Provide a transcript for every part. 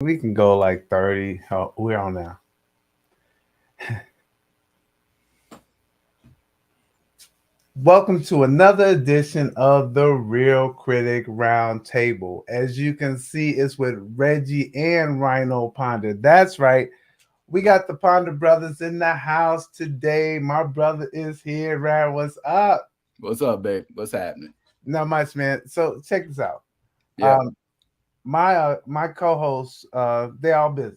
We can go like 30. Oh, we're on now. Welcome to another edition of the Real Critic Roundtable. As you can see, it's with Reggie and Rhino Ponder. That's right. We got the Ponder brothers in the house today. My brother is here. Ryan, what's up? What's up, babe? What's happening? Not much, man. So check this out. Yeah, Um, my co-hosts, they're all busy.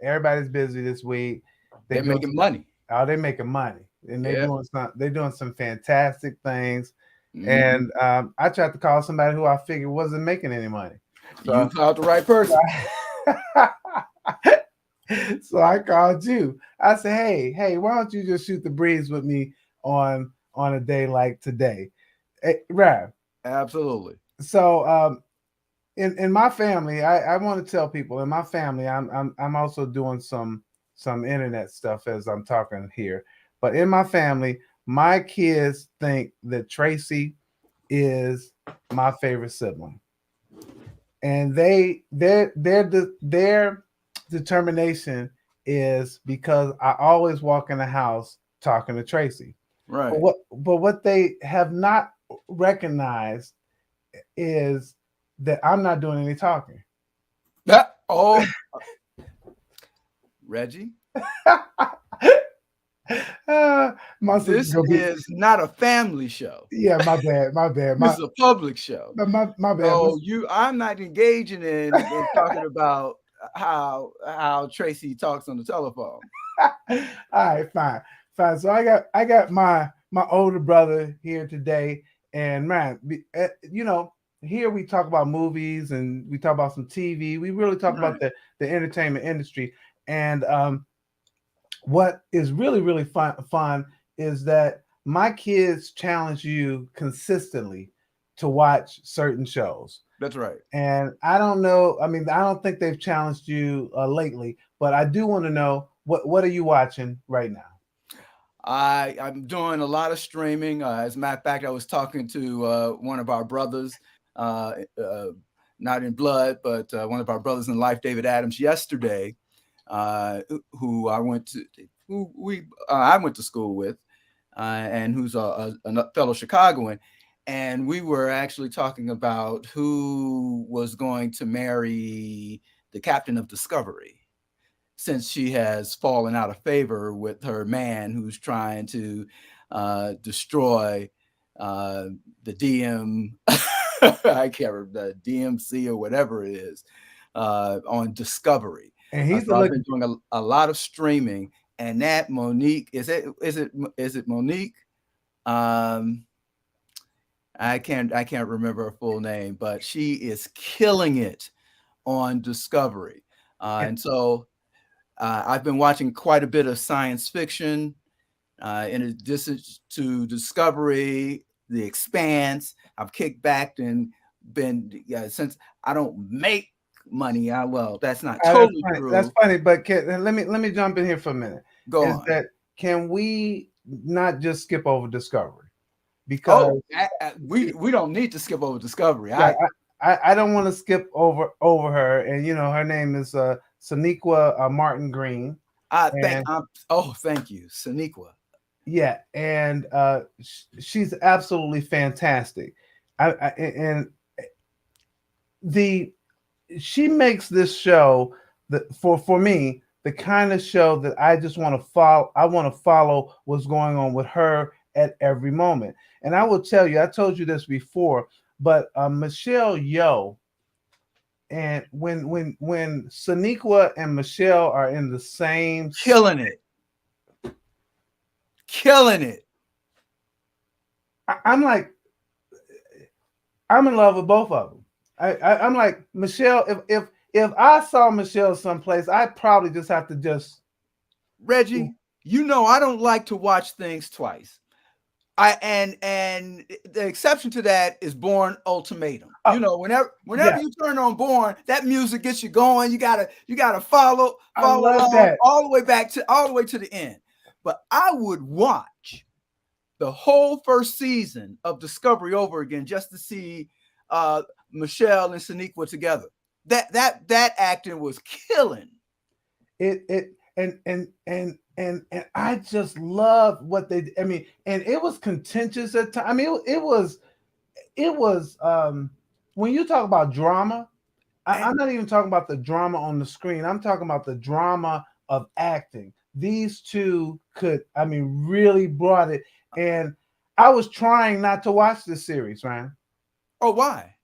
Everybody's busy this week. They they're doing making money. Oh, they making money, and Yeah. they're doing some fantastic things. Hmm. And I tried to call somebody who I figured wasn't making any money, You so called the right person. so I called you. I said, hey, why don't you just shoot the breeze with me on a day like today, hey, Rav? Absolutely. So in my family, I want to tell people in my family, I'm also doing some internet stuff as I'm talking here. But in my family, my kids think that Tracy is my favorite sibling, and their determination is because I always walk in the house talking to Tracy. But Right. what they have not recognized is that I'm not doing any talking. Oh, Reggie, uh, my sister this gonna be, is not a family show. yeah, my bad, This is a public show. my bad. So I'm not engaging in talking about how Tracy talks on the telephone. All right, fine. So I got my older brother here today, and man, here we talk about movies and we talk about some TV. We really talk about Right. the entertainment industry, and what is really fun is that my kids challenge you consistently to watch certain shows. That's right. And I don't know, I mean, I don't think they've challenged you lately, but I do want to know what are you watching right now? I'm doing a lot of streaming. As a matter of fact, I was talking to one of our brothers, uh, uh, not in blood, but one of our brothers in life, David Adams, yesterday, who I went to school with, and who's a fellow Chicagoan, and we were actually talking about who was going to marry the captain of Discovery, since she has fallen out of favor with her man who's trying to destroy uh, the DM, I can't remember, the DMC or whatever it is, on Discovery. And he's So I've been looking. doing a lot of streaming, and that Monique is it Monique? Um, I can't remember her full name, but she is killing it on Discovery, and so I've been watching quite a bit of science fiction, in addition to Discovery, The Expanse. I've kicked back and been, yeah, since I don't make money. Well, that's not That's totally funny. That's true. funny, but let me jump in here for a minute. Go Is on. that can we not just skip over Discovery? Oh, Because we don't need to skip over Discovery. yeah, I don't want to skip over her, and her name is Saniqua Martin Green, I think and I'm. Oh, thank you, Saniqua. yeah, and she's absolutely fantastic. And the she makes this show that for me the kind of show that I just want to follow. I want to follow what's going on with her at every moment. And I will tell you, I told you this before, but Michelle Yeoh, and when Saniqua and Michelle are in the same, Killing it, killing it. I'm like, I'm in love with both of them. I'm like Michelle. If I saw Michelle someplace, I'd probably just have to just. Reggie, you know I don't like to watch things twice. And the exception to that is Born Ultimatum. Oh, Whenever yeah, you turn on Born, that music gets you going. You gotta follow I follow love along that. all the way to the end. But I would watch the whole first season of Discovery over again just to see uh Michelle and Saniqua together. that acting was killing. It and I just love what they. I mean, and it was contentious at times. I mean, it was when you talk about drama. And I'm not even talking about the drama on the screen. I'm talking about the drama of acting. These two could, I mean, really brought it. And I was trying not to watch this series, Ryan, oh, why?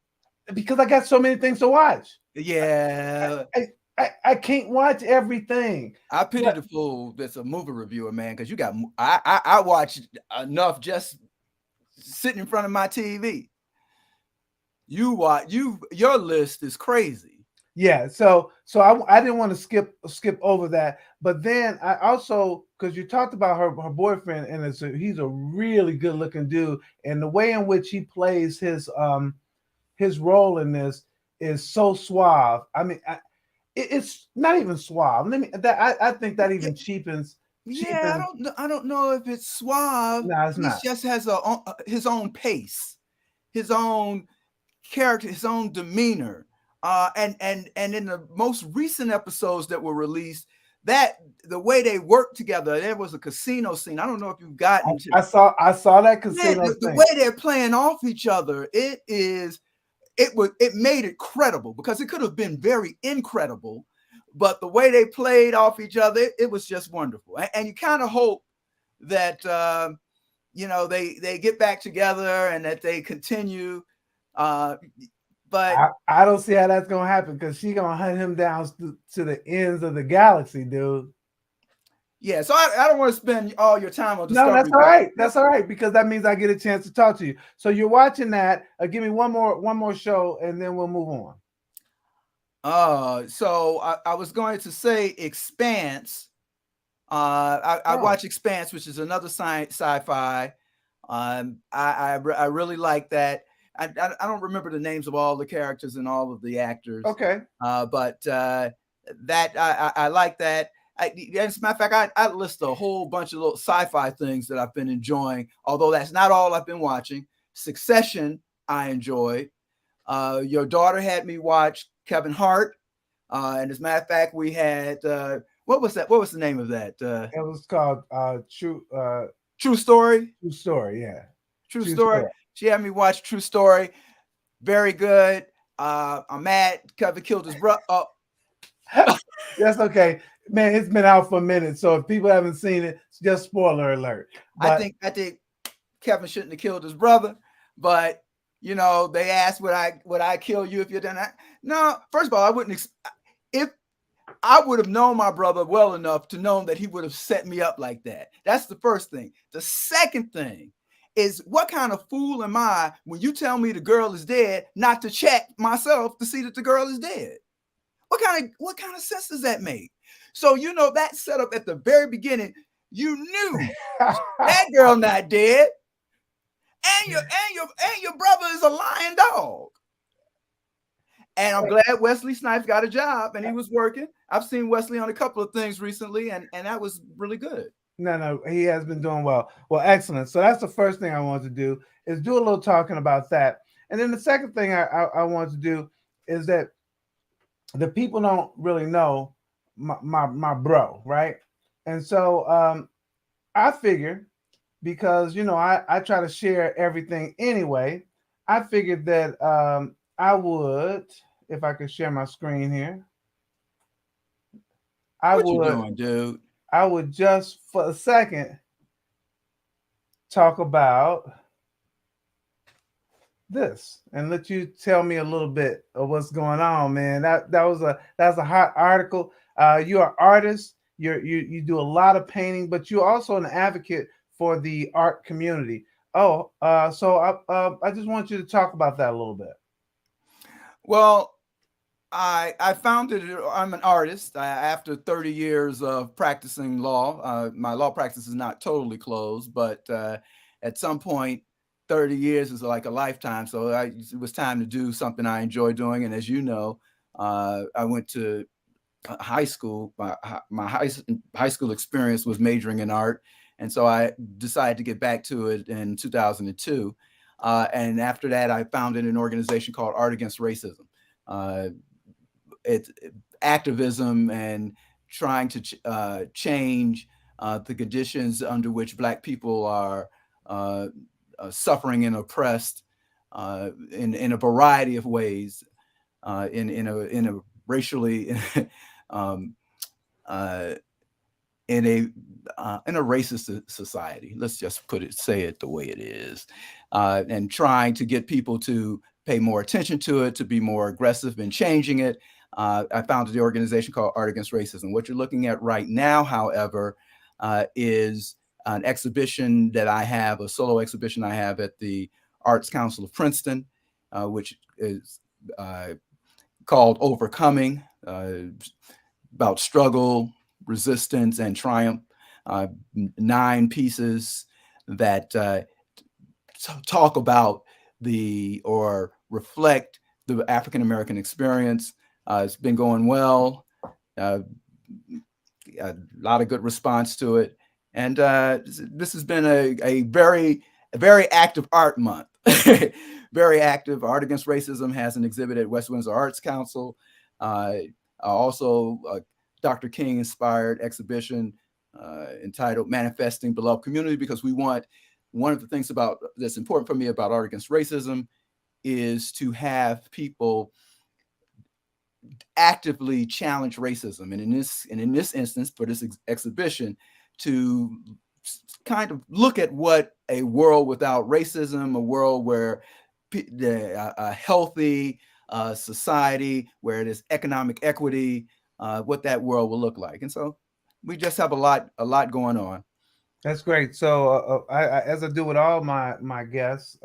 because I got so many things to watch. Yeah, I can't watch everything. I pity But the fool that's a movie reviewer, man, because you got I watch enough just sitting in front of my TV. You watch your list is crazy. yeah, so I didn't want to skip over that. But then I also, because you talked about her boyfriend, and he's a really good looking dude, and the way in which he plays his role in this is so suave. I mean, it's not even suave. I think that Yeah, even cheapens yeah, cheapens. I don't know if it's suave. No, it's He not. just has his own pace, his own character, his own demeanor. And in the most recent episodes that were released, that the way they worked together, there was a casino scene. I don't know if you've gotten to. I saw that Man, casino the thing. way they're playing off each other, it made it credible, because it could have been very incredible, but the way they played off each other, it was just wonderful. And you kind of hope that they get back together and that they continue. Uh, but I don't see how that's gonna happen because she gonna hunt him down to the ends of the galaxy, dude. yeah, so I don't want to spend all your time on No, that's Discovery, all but right. That's all right because that means I get a chance to talk to you. So you're watching that. Give me one more show, and then we'll move on. so I was going to say Expanse. I Oh, watch Expanse, which is another sci-fi. I really like that. I don't remember the names of all the characters and all of the actors, okay. but that I like that. As a matter of fact, I list a whole bunch of little sci-fi things that I've been enjoying. Although that's not all I've been watching. Succession, I enjoyed. Your daughter had me watch Kevin Hart, and as a matter of fact, we had what was that? What was the name of that? It was called True Story. True Story. Yeah, True True Story. Story. She had me watch True Story. Very good. I'm mad Kevin killed his brother. Oh, That's okay, man. It's been out for a minute, so if people haven't seen it, it's just spoiler alert. But I think Kevin shouldn't have killed his brother, but they asked would I kill you if you done that? No, first of all, I wouldn't. If I would have known my brother well enough to know that he would have set me up like that. That's the first thing. The second thing is, what kind of fool am I when you tell me the girl is dead, not to check myself to see that the girl is dead? What kind of sense does that make? So that set up at the very beginning. You knew that girl not dead, and your brother is a lying dog. And I'm glad Wesley Snipes got a job and he was working. I've seen Wesley on a couple of things recently, and that was really good. no, he has been doing well. Well, excellent. So that's the first thing I want to do is do a little talking about that, and then the second thing I want to do is that the people don't really know my bro, right? And so I figure because I try to share everything anyway. I figured that I would, if I could share my screen here, I What you would doing, dude? I would just for a second talk about this and let you tell me a little bit of what's going on, man. That's a hot article. You're an artist. You do a lot of painting, but you're also an advocate for the art community. Oh, so I just want you to talk about that a little bit. Well, I founded it. I'm an artist. After 30 years of practicing law, my law practice is not totally closed, but at some point, 30 years is like a lifetime. So it was time to do something I enjoy doing. And as you know, I went to high school. My high school experience was majoring in art, and so I decided to get back to it in 2002. And after that, I founded an organization called Art Against Racism. Uh, it's activism and trying to change the conditions under which Black people are suffering and oppressed in a variety of ways, in a racially um, uh, in a racist society. Let's just say it the way it is, and trying to get people to pay more attention to it, to be more aggressive in changing it. I founded the organization called Art Against Racism. What you're looking at right now, however, is an exhibition that I have, a solo exhibition I have at the Arts Council of Princeton, which is called Overcoming, about struggle, resistance, and triumph. 9 pieces that talk about or reflect the African American experience. It's been going well. A lot of good response to it, and this has been a very active art month. Very active. Art Against Racism has an exhibit at West Windsor Arts Council. Also, Dr. King inspired exhibition entitled Manifesting Beloved Community, because we want, one of the things that's important for me about Art Against Racism is to have people actively challenge racism. And in this instance, for this exhibition, to kind of look at what a world without racism, a world where a healthy society, where there's economic equity, what that world will look like. And so we just have a lot going on. That's great. So, as I do with all my guests,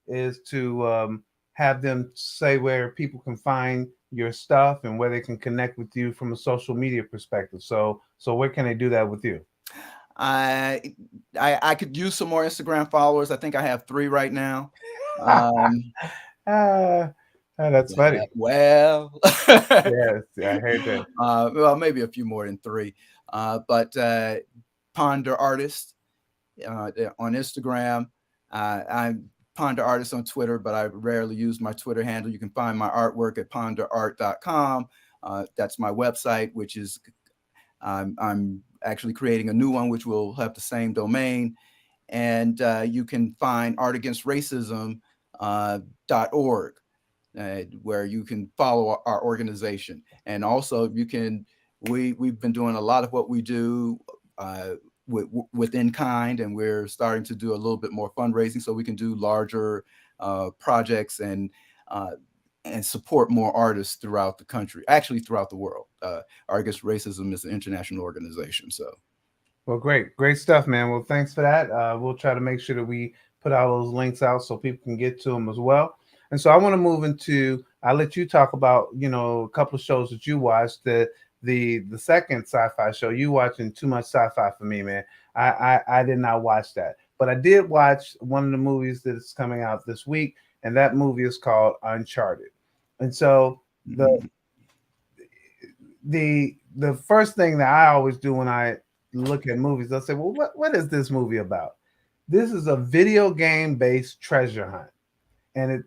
is to have them say where people can find your stuff and where they can connect with you from a social media perspective. So where can they do that with you? I could use some more Instagram followers. I think I have 3 right now. That's funny. Well, Yes, I heard that. Well, maybe a few more than 3. But Ponder Artist on Instagram. I'm Ponder Artist on Twitter, but I rarely use my Twitter handle. You can find my artwork at ponderart.com. That's my website, which is I'm actually creating a new one, which will have the same domain. And you can find artagainstracism.org, where you can follow our organization. And also we've been doing a lot of what we do within kind, and we're starting to do a little bit more fundraising so we can do larger projects and support more artists throughout the country, actually throughout the world. Art Against Racism is an international organization. So, well, great stuff, man. Well, thanks for that. We'll try to make sure that we put all those links out so people can get to them as well. And so I want to move into, I'll let you talk about, a couple of shows that you watched. The second sci-fi show, you watching too much sci-fi for me, man. I did not watch that, but I did watch one of the movies that's coming out this week, and that movie is called Uncharted. And so the first thing that I always do when I look at movies, I'll say, well, what is this movie about? This is a video game based treasure hunt, and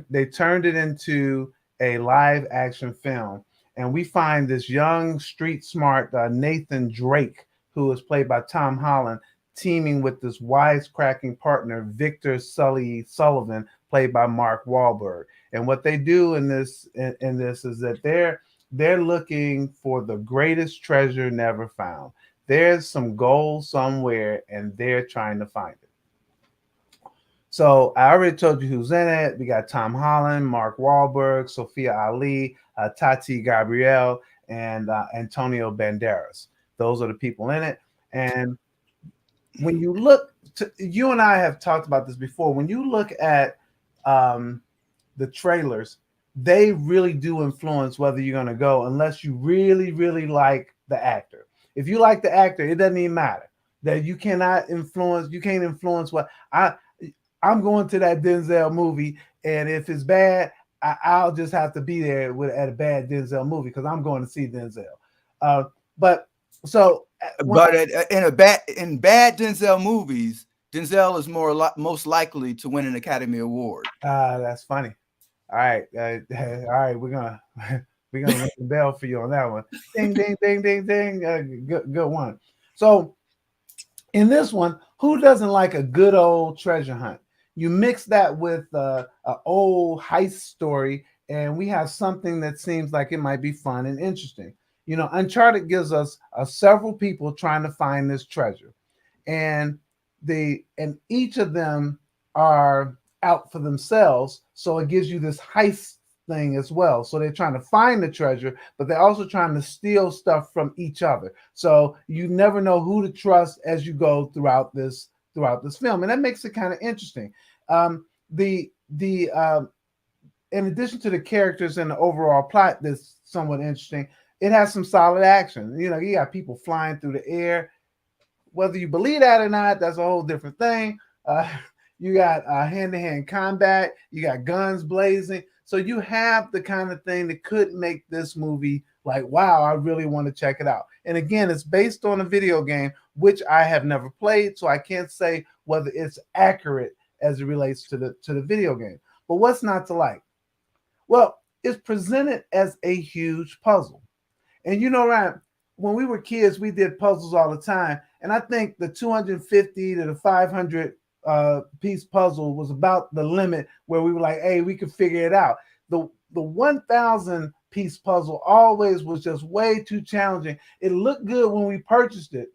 they turned it into a live action film. And we find this young, street smart Nathan Drake, who is played by Tom Holland, teaming with this wisecracking partner, Victor Sully Sullivan, played by Mark Wahlberg. And what they do in this is that they're looking for the greatest treasure never found. There's some gold somewhere, and they're trying to find it. So I already told you who's in it. We got Tom Holland, Mark Wahlberg, Sophia Ali, Tati Gabrielle, and Antonio Banderas. Those are the people in it. And when you look, you and I have talked about this before. When you look at the trailers, they really do influence whether you're going to go, unless you really, really like the actor. If you like the actor, it doesn't even matter. That you can't influence what I'm going to that Denzel movie, and if it's bad, I'll just have to be there at a bad Denzel movie because I'm going to see Denzel. But in bad Denzel movies, Denzel is most likely to win an Academy Award. That's funny. All right, all right, we're We're gonna ring the bell for you on that one. Ding, ding, ding, ding, ding. Good one. So in this one, who doesn't like a good old treasure hunt? You mix that with an old heist story, and we have something that seems like it might be fun and interesting. You know, Uncharted gives us several people trying to find this treasure, and each of them are out for themselves. So it gives you this heist thing as well. So they're trying to find the treasure, but they're also trying to steal stuff from each other. So you never know who to trust as you go throughout this film, and that makes it kind of interesting. The in addition to the characters and the overall plot that's somewhat interesting, it has some solid action. You know, you got people flying through the air. Whether you believe that or not, that's a whole different thing. Uh, you got hand-to-hand combat. You got guns blazing. So you have the kind of thing that could make this movie like, wow, I really want to check it out. And again, it's based on a video game, which I have never played, so I can't say whether it's accurate as it relates to the video game. But what's not to like? Well, it's presented as a huge puzzle. And you know, Ryan, when we were kids, we did puzzles all the time. And I think the 250 to the 500 piece puzzle was about the limit where we were like, hey, we could figure it out. The 1,000 piece puzzle always was just way too challenging. It looked good when we purchased it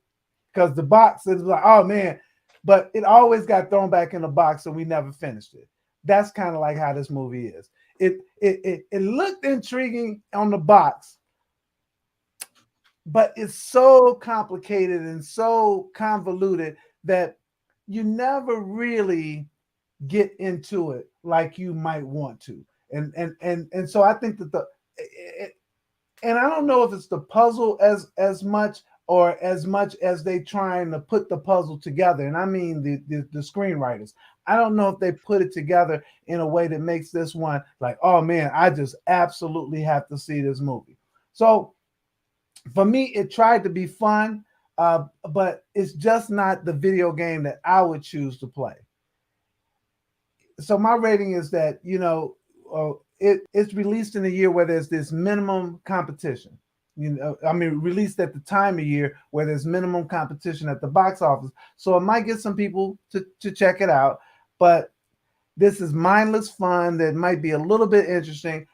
because the box is like, oh man, but it always got thrown back in the box and we never finished it. That's kind of like how this movie is. It looked intriguing on the box, but it's so complicated and so convoluted that you never really get into it like you might want to. And so I think that and I don't know if it's the puzzle as much or as much as they trying to put the puzzle together. And I mean the screenwriters. I don't know if they put it together in a way that makes this one like, oh man, I just absolutely have to see this movie. So for me, it tried to be fun, but it's just not the video game that I would choose to play. So my rating is that, you know, it's released in a year where there's this minimum competition. You know, I mean, released at the time of year where there's minimum competition at the box office. So it might get some people to check it out, but this is mindless fun that might be a little bit interesting,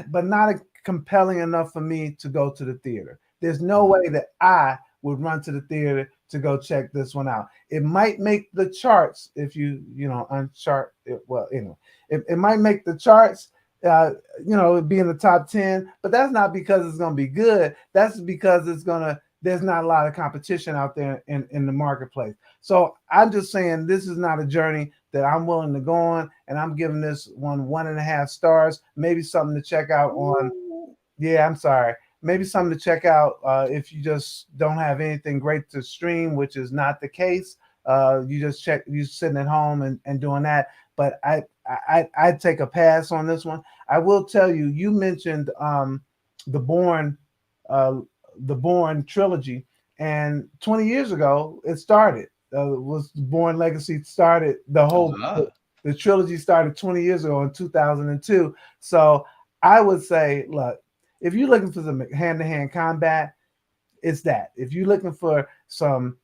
but not compelling enough for me to go to the theater. There's no way that I would run to the theater to go check this one out. It might make the charts if you know, unchart it. Well, anyway, it might make the charts, you know, be in the top 10, but that's not because it's going to be good. That's because there's not a lot of competition out there in the marketplace. So I'm just saying this is not a journey that I'm willing to go on, and I'm giving this one 1.5 stars. Maybe something to check out on. Yeah, I'm sorry. Maybe something to check out if you just don't have anything great to stream, which is not the case. You sitting at home and doing that. But I'd take a pass on this one. I will tell you, you mentioned the Bourne the Bourne trilogy, and 20 years ago it started. Was Bourne Legacy started the whole the trilogy started 20 years ago in 2002. So I would say, look, if you're looking for some hand-to-hand combat, it's that. If you're looking for some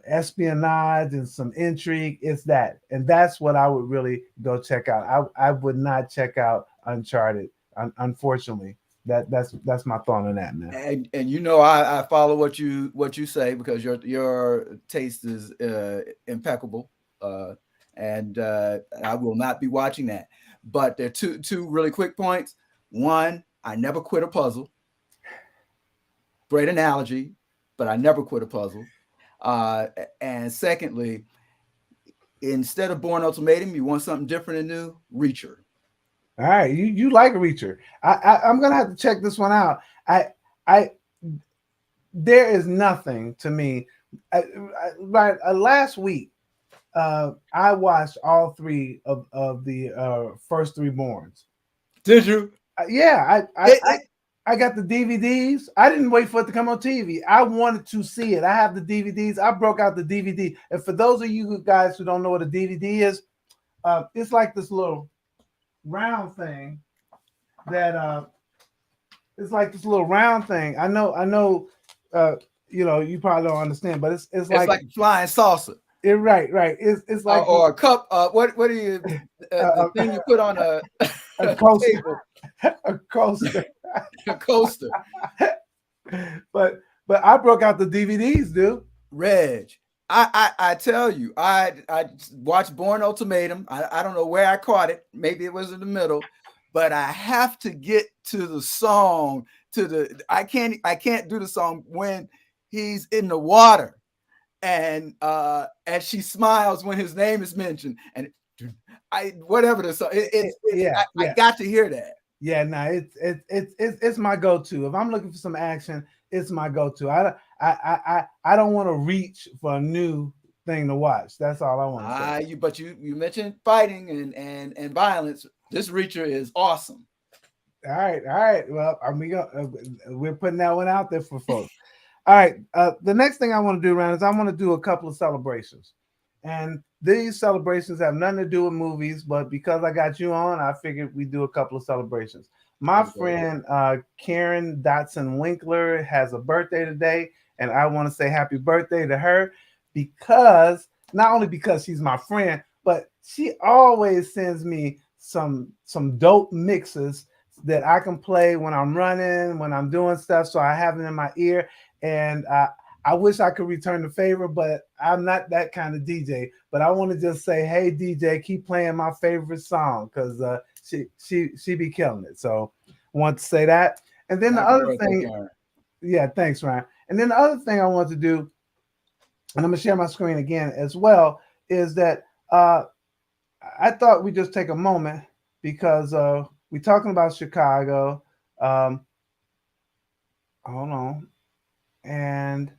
espionage and some intrigue, it's that. And that's what I would really go check out. I would not check out Uncharted, unfortunately. That's my thought on that, man. And you know, I follow what you say because your taste is impeccable, and I will not be watching that. But there are two really quick points. One, I never quit a puzzle. Great analogy, but I never quit a puzzle. And secondly, instead of Bourne Ultimatum, you want something different and new? Reacher. All right, you like Reacher. I'm gonna have to check this one out. I there is nothing to me. Last week, I watched all three of the first three Bournes. Did you? Yeah, I got the DVDs. I didn't wait for it to come on TV. I wanted to see it. I have the DVDs. I broke out the DVD. And for those of you guys who don't know what a DVD is, it's like this little round thing that It's like this little round thing. I know. Uh, you probably don't understand, but it's It's like like a flying saucer. right. It's like Or a cup. What do you the a, thing you put on a, a a coaster, table? a coaster. A coaster. But I broke out the DVDs, dude. Reg, I tell you, I watched Born Ultimatum. I don't know where I caught it. Maybe it was in the middle, but I have to get to the song. I can't do the song when he's in the water and she smiles when his name is mentioned, and I whatever the song. It's Yeah, I yeah. got to hear that. Yeah, no, it's my go-to. If I'm looking for some action, it's my go-to. I don't want to reach for a new thing to watch. That's all I want to say. You mentioned fighting and violence. This Reacher is awesome. All right. Well, we're putting that one out there for folks. All right. The next thing I want to do, Ryan, is I want to do a couple of celebrations, and these celebrations have nothing to do with movies, but because I got you on, I figured we do a couple of celebrations. My Okay. friend Karen Dotson Winkler has a birthday today, and I want to say happy birthday to her because not only because she's my friend, but she always sends me some dope mixes that I can play when I'm running, when I'm doing stuff. So I have it in my ear, and I wish I could return the favor, but I'm not that kind of DJ. But I want to just say, hey DJ, keep playing my favorite song because she be killing it. So I want to say that. And then the Happy other birthday, thing, Karen. yeah, thanks, Ryan. And then the other thing I want to do, and I'm gonna share my screen again as well, is that I thought we'd just take a moment because we're talking about Chicago. Um, Hold on. And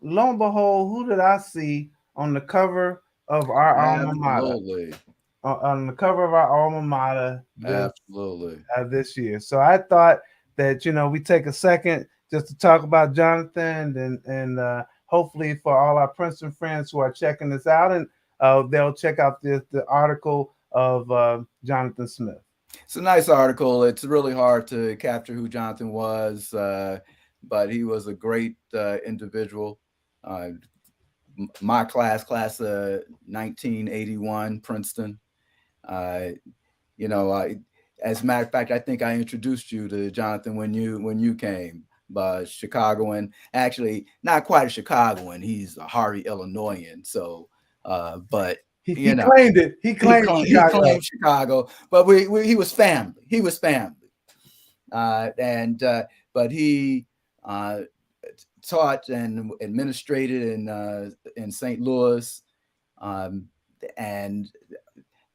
lo and behold, who did I see on the cover of our alma mater? Absolutely. On the cover of our alma mater Absolutely. this year. So I thought that we take a second just to talk about Jonathan and hopefully for all our Princeton friends who are checking this out and they'll check out the article of Jonathan Smith. It's a nice article. It's really hard to capture who Jonathan was, but he was a great individual. Uh, my class of 1981, Princeton. Uh, you know, I, as a matter of fact, I think I introduced you to Jonathan when you came. But Chicagoan, actually not quite a Chicagoan. He's a Harvey, Illinoisan. So, but He you know, claimed it. He claimed he Chicago. claimed Chicago, but he was family. He was family, and but he uh, taught and administrated in St. Louis, um, and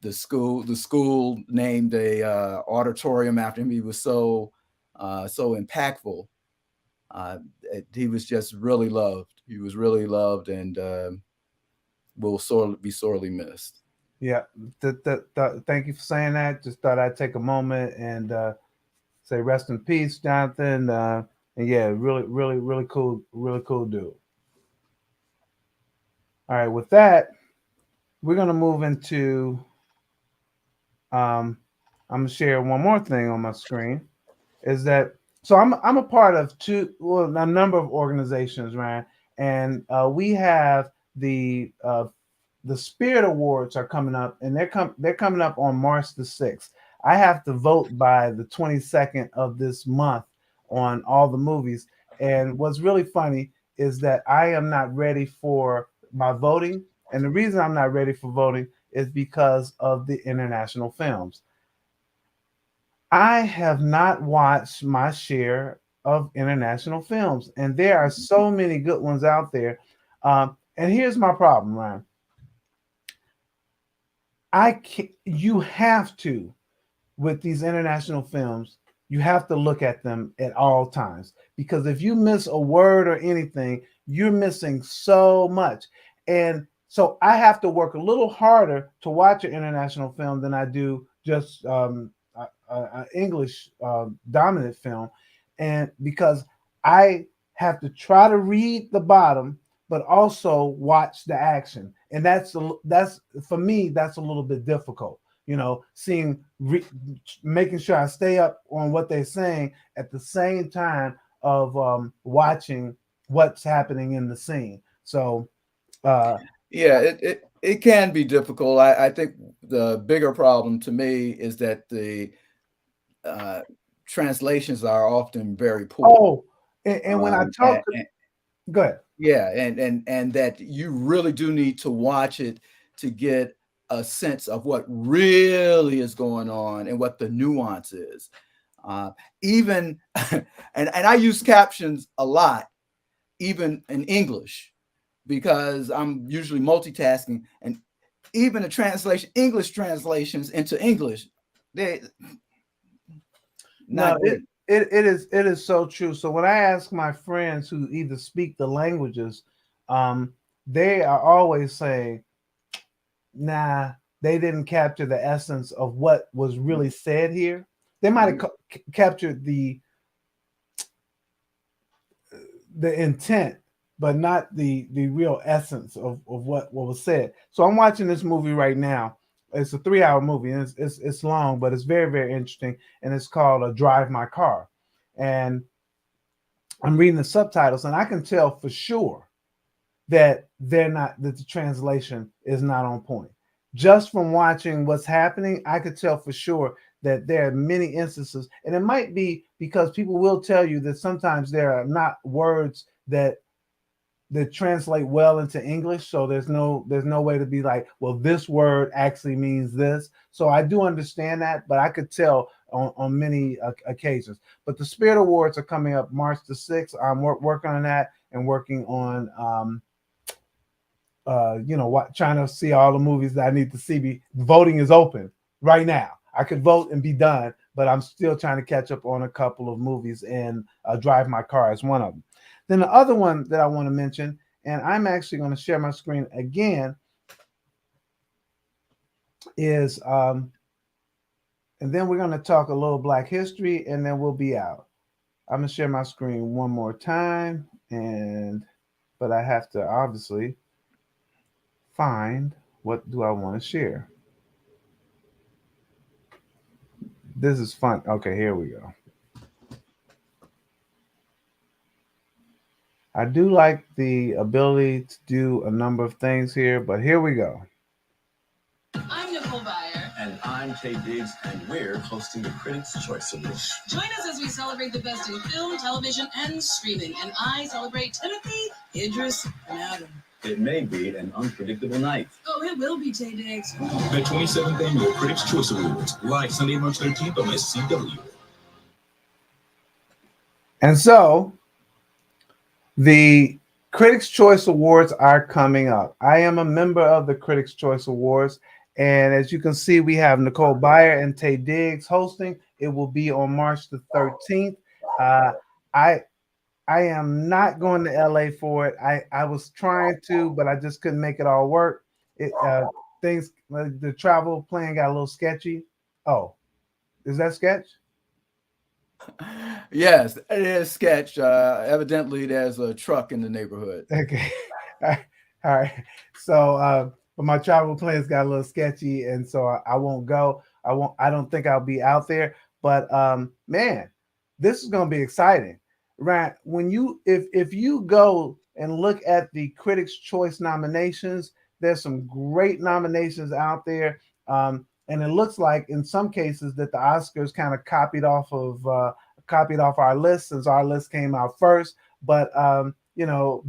the school named a auditorium after him. He was so impactful. Uh, he was just really loved. He was really loved, and will be sorely missed. Yeah. Thank you for saying that. Just thought I'd take a moment and say rest in peace, Jonathan. And yeah, really cool dude. All right, with that, we're gonna move into. Um, I'm gonna share one more thing on my screen. Is that so? I'm a part of a number of organizations, right? And we have the Spirit Awards are coming up, and they're coming up on March the 6th. I have to vote by the 22nd of this month on all the movies. And what's really funny is that I am not ready for my voting, and the reason I'm not ready for voting is because of the international films. I have not watched my share of international films, and there are so many good ones out there. And here's my problem, Ryan. I can You have to with these international films, you have to look at them at all times because if you miss a word or anything, you're missing so much. And so I have to work a little harder to watch an international film than I do just English dominant film, and because I have to try to read the bottom, but also watch the action, and that's for me that's a little bit difficult, seeing, making sure I stay up on what they're saying at the same time of watching what's happening in the scene. So, uh, Yeah, it can be difficult. I think the bigger problem to me is that the uh, translations are often very poor. oh, and when I Um, and, talk to, go ahead. Yeah, and that you really do need to watch it to get a sense of what really is going on and what the nuance is. Uh, even and I use captions a lot, even in English, because I'm usually multitasking, and even the translation, English translations into English, they No, not good. it is so true. So when I ask my friends who either speak the languages, um, they are always saying, "Nah, they didn't capture the essence of what was really said here. They might have Mhm. captured the intent, but not the real essence of what was said." So I'm watching this movie right now. It's a 3 hour movie, and it's long, but it's very, very interesting, and it's called "Drive My Car," and I'm reading the subtitles, and I can tell for sure that the translation is not on point. Just from watching what's happening, I could tell for sure that there are many instances, and it might be because people will tell you that sometimes there are not words that translate well into English. So there's no way to be like, well, this word actually means this. So I do understand that, but I could tell on many occasions. But the Spirit Awards are coming up March the 6th. I'm working on that and working on trying to see all the movies that I need to see. Voting is open right now. I could vote and be done, but I'm still trying to catch up on a couple of movies, and Drive My Car is one of them. Then the other one that I want to mention, and I'm actually going to share my screen again, is and then we're going to talk a little Black history, and then we'll be out. I'm going to share my screen one more time, but I have to obviously find what do I want to share. This is fun. Okay, here we go. I do like the ability to do a number of things here, but here we go. And I'm Tay Diggs, and we're hosting the Critics' Choice Awards. Join us as we celebrate the best in film, television, and streaming. And I celebrate Timothy, Idris, and Adam. It may be an unpredictable night. Oh, it will be, Tay Diggs. The 27th Annual Critics' Choice Awards, live Sunday, March 13th on SCW. And so the Critics' Choice Awards are coming up. I am a member of the Critics' Choice Awards. And as you can see, we have Nicole Byer and Tay Diggs hosting. It will be on March the 13th. I I am not going to LA for it. I was trying to, but I just couldn't make it all work. It things the travel plan got a little sketchy. Oh, is that sketch? Yes, it is sketch. Evidently, there's a truck in the neighborhood. Okay. All right. So, but my travel plans got a little sketchy, and so I won't go. I won't. I don't think I'll be out there. But man, this is going to be exciting, right? When if you go and look at the Critics' Choice nominations, there's some great nominations out there, and it looks like in some cases that the Oscars kind of copied off our list since our list came out first. But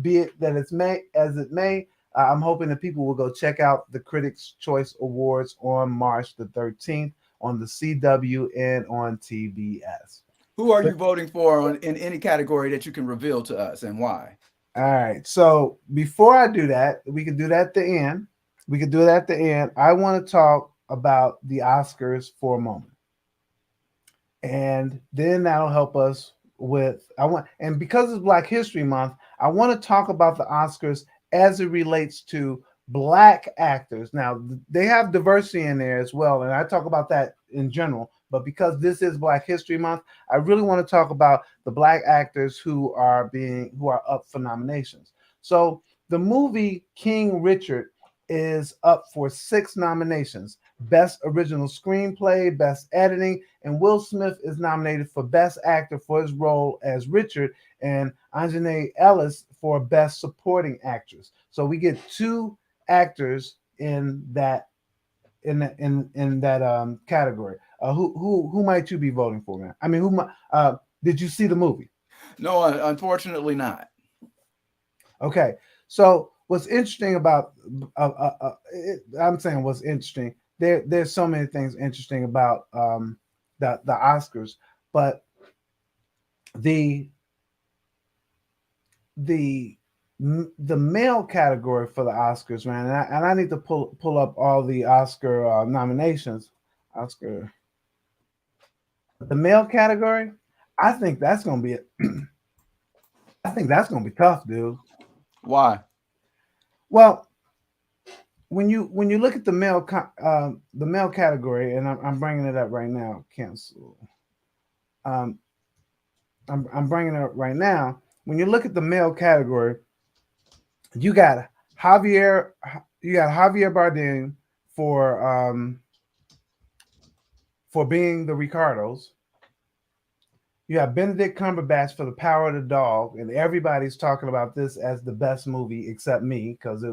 be it that it's may as it may, I'm hoping that people will go check out the Critics' Choice Awards on March the 13th on the CW and on TBS. Who are But you voting for in any category that you can reveal to us, and why? all right, so before I do that, we can do that at the end. We could do that at the end. I want to talk about the Oscars for a moment, and then that'll help us with I want and because it's Black History Month, I want to talk about the Oscars as it relates to black actors. Now they have diversity in there as well, and I talk about that in general, but because this is Black History Month, I really want to talk about the black actors who are up for nominations. So the movie King Richard is up for 6 nominations. Best Original Screenplay, Best Editing, and Will Smith is nominated for Best Actor for his role as Richard, and Anjanae Ellis for Best Supporting Actress. So we get two actors in that category. Who might you be voting for, man? I mean, did you see the movie? No, unfortunately not. Okay, so what's interesting about I'm saying what's interesting. There's so many things interesting about the Oscars, but the the the male category for the Oscars, man, and I need to pull up all the Oscar nominations. Oscar, the male category, I think that's gonna be I think that's gonna be tough, dude. Why? Well, when you look at the male category, and I'm bringing it up right now. Cancel. Um, I'm bringing it up right now. When you look at the male category, you got Javier, you got Javier Bardem for being the Ricardos. You have Benedict Cumberbatch for The Power of the Dog, and everybody's talking about this as the best movie except me because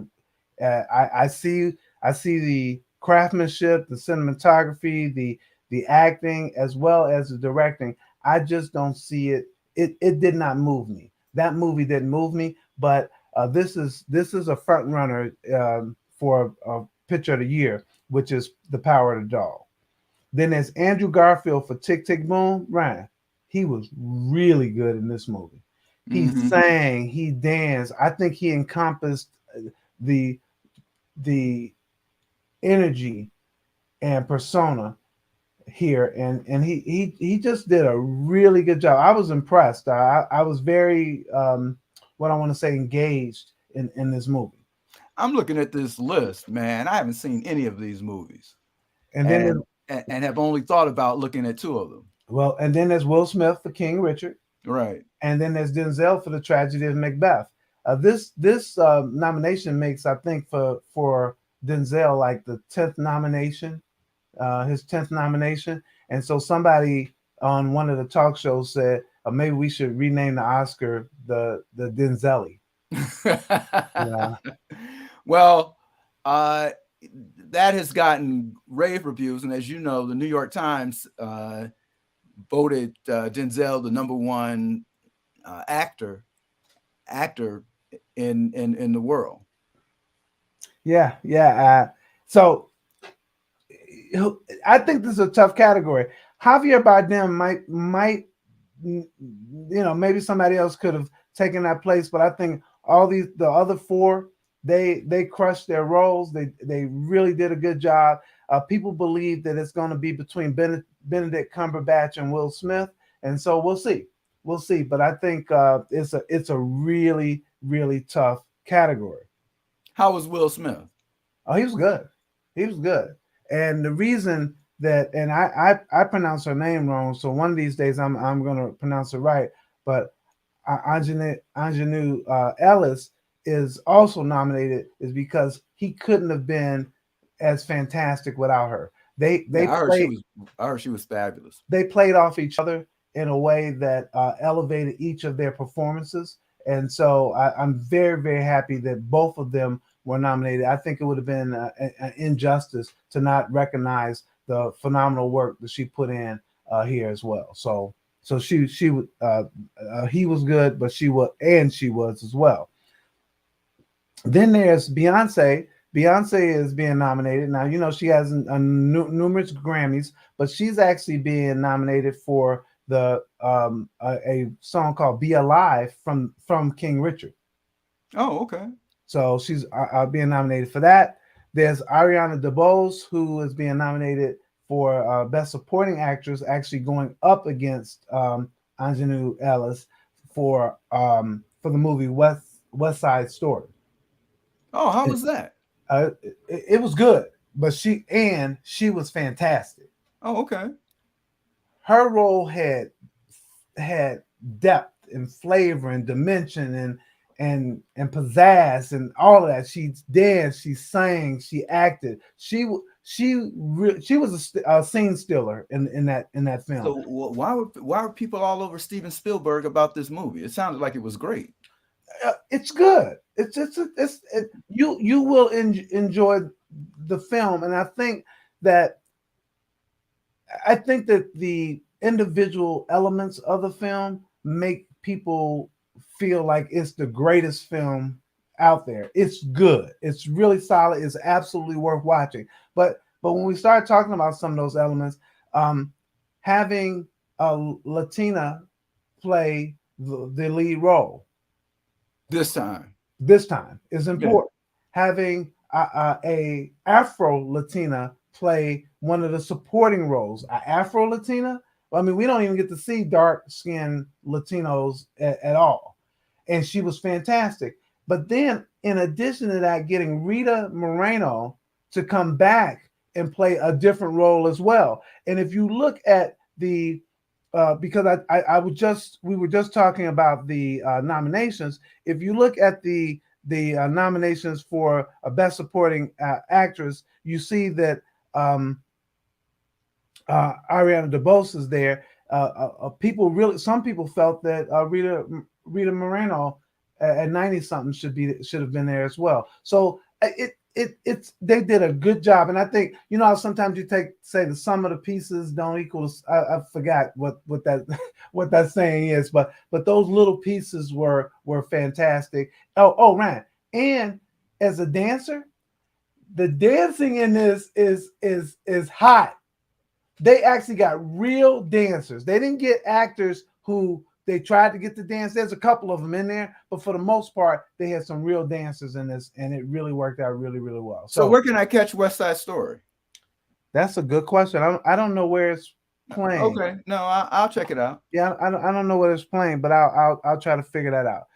I see the craftsmanship, the cinematography, the acting, as well as the directing. I just don't see it. It did not move me. That movie didn't move me. But this is a front runner for a picture of the year, which is The Power of the Dog. Then there's Andrew Garfield for Tick Tick Boom. Ryan, he was really good in this movie. He sang, he danced. I think he encompassed the the energy and persona here, and he just did a really good job. I was impressed. I was very what I want to say engaged in this movie. I'm looking at this list, man. I haven't seen any of these movies, And then and have only thought about looking at two of them. and then there's Will Smith for King Richard, Right. and then there's Denzel for The Tragedy of Macbeth. This nomination makes, I think, for Denzel like the 10th nomination, his 10th nomination. And so somebody on one of the talk shows said maybe we should rename the Oscar the Denzelly. Yeah. Well, that has gotten rave reviews, and as you know, the New York Times voted Denzel the number one actor in the world. Yeah. So I think this is a tough category. Javier Bardem might maybe somebody else could have taken that place, but I think the other four they crushed their roles. They really did a good job. People believe that it's going to be between Benedict Cumberbatch and Will Smith, and so we'll see. But I think it's a really really tough category. How was Will Smith? Oh, he was good. He was good. And the reason that, and I pronounce her name wrong, so one of these days I'm gonna pronounce it right. But Anjanou Ellis is also nominated, is because he couldn't have been as fantastic without her. I heard she was fabulous. They played off each other in a way that elevated each of their performances, and so I'm very very happy that both of them were nominated. I think it would have been an injustice to not recognize the phenomenal work that she put in here as well. So he was good, but she was as well. Then there's Beyonce. Beyonce is being nominated now. You know she has numerous Grammys, but she's actually being nominated for the a song called "Be Alive" from King Richard. Oh, okay. So she's being nominated for that. There's Ariana DeBose, who is being nominated for Best Supporting Actress, actually going up against Anjanou Ellis for the movie West Side Story. Oh, how was that? It was good, but she was fantastic. Oh, okay. Her role had depth and flavor and dimension and pizzazz and all of that. She danced, she sang, she acted. she was a scene stealer in that film. So why were people all over Steven Spielberg about this movie? It sounded like it was great. It's good. You will enjoy the film, and that I think that the individual elements of the film make people feel like it's the greatest film out there. It's good. It's really solid. It's absolutely worth watching. But when we start talking about some of those elements, having a Latina play the lead role This time is important. Yeah. Having a Afro Latina play one of the supporting roles, Afro Latina. I mean, we don't even get to see dark skinned Latinos at all, and she was fantastic. But then, in addition to that, getting Rita Moreno to come back and play a different role as well. And if you look at the because we were just talking about the nominations. If you look at the nominations for a Best Supporting Actress, you see that Ariana DeBose is there. Some people felt that Rita Moreno at 90 something should have been there as well. So they did a good job, and I think how sometimes you say the sum of the pieces don't equal. I forgot what that saying is, but those little pieces were fantastic. Ryan, and as a dancer, the dancing in this is hot. They actually got real dancers. They didn't get actors who they tried to get to dance. There's a couple of them in there, but for the most part, they had some real dancers in this, and it really worked out really, really well. So where can I catch West Side Story? That's a good question. I don't know where it's playing. Okay, no, I'll check it out. Yeah, I don't know where it's playing, but I'll try to figure that out.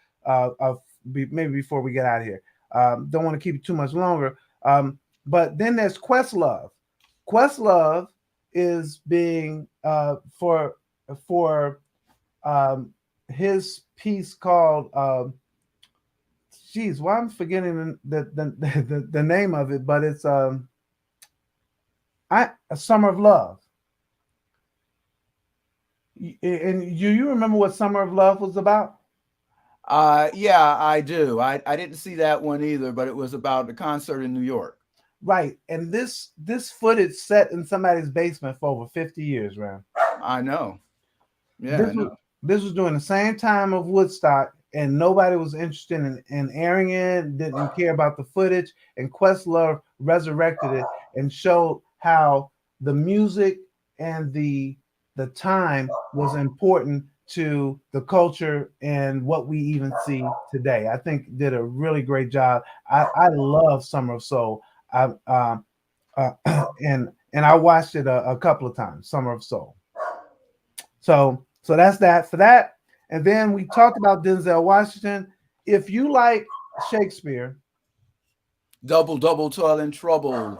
Maybe before we get out of here. Don't want to keep it too much longer. But then there's Questlove. Questlove is being for his piece called why I'm forgetting the name of it, but it's A Summer of Love. And you remember what Summer of Love was about? Yeah, I do. I didn't see that one either, but it was about the concert in New York. Right. And this footage set in somebody's basement for over 50 years, man. I know. Yeah, this was during the same time of Woodstock, and nobody was interested in airing it, didn't care about the footage, and Questlove resurrected it and showed how the music and the time was important to the culture and what we even see today. I think did a really great job. I love Summer of Soul. And I watched it a couple of times, Summer of Soul. So that's that for that. And then we talked about Denzel Washington. If you like Shakespeare, double toil and trouble.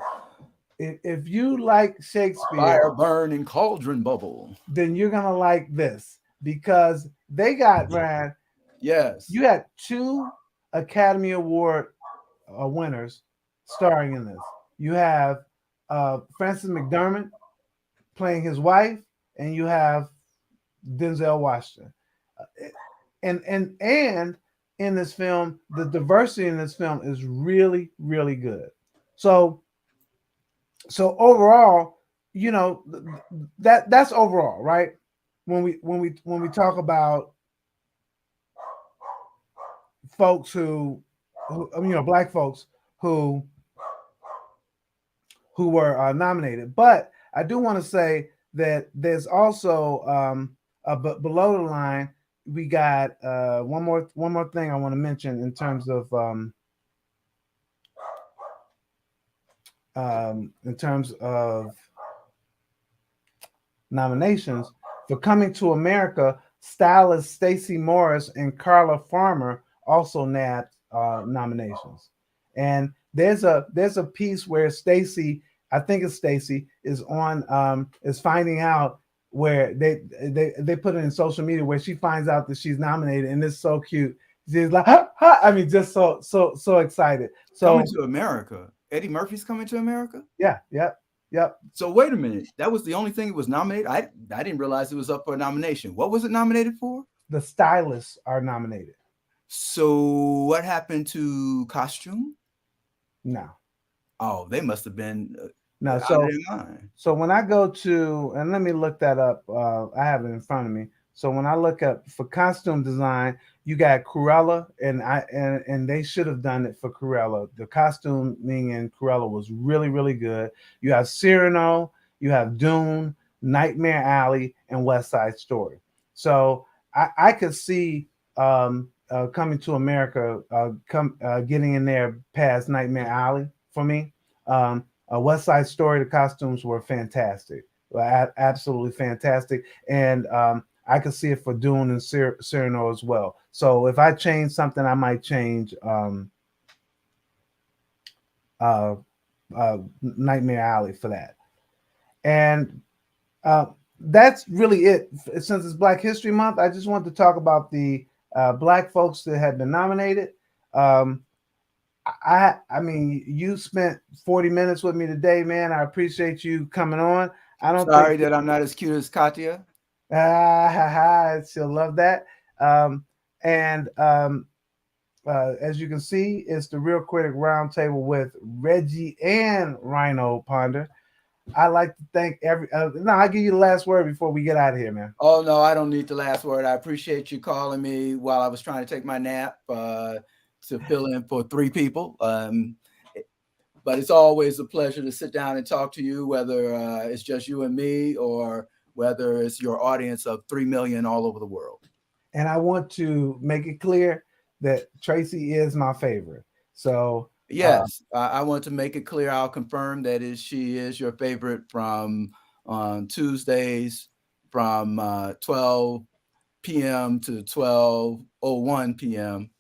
If you like Shakespeare, fire burn and cauldron bubble, then you're gonna like this because they got Ryan. Yes, you had 2 Academy Award winners starring in this. You have Frances McDormand playing his wife, and you have Denzel Washington. And in this film, the diversity in this film is really, really good. So overall, that's overall, right? When we talk about folks who black folks who were nominated, but I do want to say that there's also but below the line we got one more thing I want to mention in terms of nominations for Coming to America. Stylist Stacey Morris and Carla Farmer also nabbed nominations, and there's a piece where Stacey, I think it's Stacey, is on is finding out where they put it in social media where she finds out that she's nominated, and it's so cute. She's like, ha, ha. I mean, just so excited. So Coming to America. Eddie Murphy's Coming to America. Yeah. Yep. So wait a minute. That was the only thing it was nominated. I didn't realize it was up for a nomination. What was it nominated for? The stylists are nominated. So what happened to costume? No. Oh, they must have been No. out of their mind. So when I go to, and let me look that up. I have it in front of me. So when I look up for costume design, you got Cruella, and they should have done it for Cruella. The costuming in Cruella was really, really good. You have Cyrano, you have Dune, Nightmare Alley, and West Side Story. So I could see Coming to America getting in there past Nightmare Alley for me. West Side Story, the costumes were fantastic, absolutely fantastic, and I could see it for Dune and Cyrano as well. So if I change something, I might change uh, Nightmare Alley for that. And uh, that's really it. Since it's Black History Month, I just want to talk about the Black folks that have been nominated. Um, I mean, you spent 40 minutes with me today, man. I appreciate you coming on. I don't Sorry think that I'm not as cute as Katya. she'll love that. Um, and as you can see, it's the Real Critic Roundtable with Reggie and Rhino Ponder. I like to thank no, I'll give you the last word before we get out of here, man. Oh no, I don't need the last word. I appreciate you calling me while I was trying to take my nap to fill in for 3 people. But it's always a pleasure to sit down and talk to you, whether it's just you and me or whether it's your audience of 3 million all over the world. And I want to make it clear that Tracy is my favorite. So yes, I want to make it clear. I'll confirm that she is your favorite from on Tuesdays from 12 p.m. to 12:01 p.m.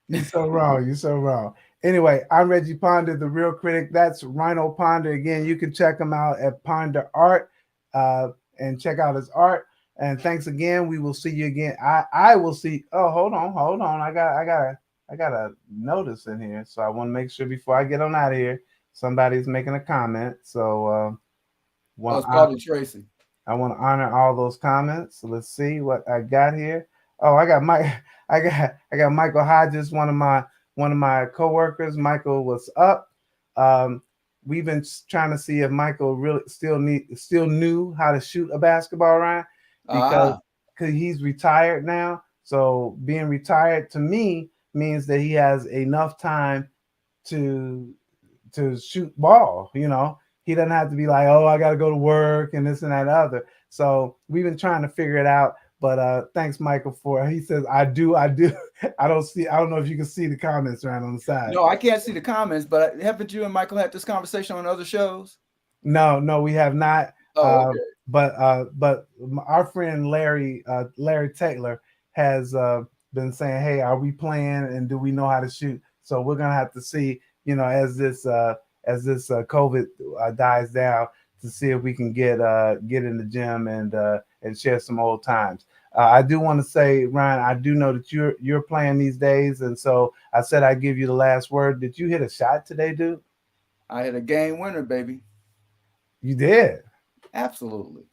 You're so wrong. You're so wrong. Anyway, I'm Reggie Ponder, the Real Critic. That's Rhino Ponder. Again, you can check him out at Ponder Art and check out his art. And thanks again. We will see you again. I will see. Oh, hold on. I got a notice in here, so I want to make sure before I get on out of here, somebody's making a comment. So it's probably Tracy. I want to honor all those comments. So let's see what I got here. Oh, I got Michael Hodges, one of my coworkers. Michael, what's up? We've been trying to see if Michael really still knew how to shoot a basketball, Ryan, because he's retired now. So being retired to me means that he has enough time to shoot ball. You know, he doesn't have to be like, oh, I got to go to work and this and that and other. So we've been trying to figure it out. But thanks, Michael, he says, I do. I don't know if you can see the comments around on the side. No, I can't see the comments, but haven't you and Michael had this conversation on other shows? No, we have not. Oh, okay. But our friend Larry Taylor has been saying, hey, are we playing and do we know how to shoot? So we're going to have to see, as this COVID dies down, to see if we can get in the gym and share some old times. I do want to say, Ryan, I do know that you're playing these days, and so I said I'd give you the last word. Did you hit a shot today, dude? I hit a game winner, baby. You did? Absolutely.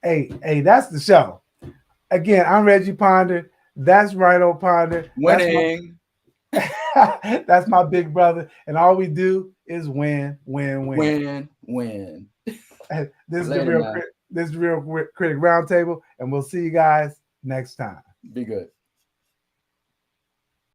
Hey, that's the show. Again, I'm Reggie Ponder. That's Rhino Ponder. Winning. That's my big brother, and all we do is win. Win. This is the Real Critic Roundtable, and we'll see you guys next time. Be good.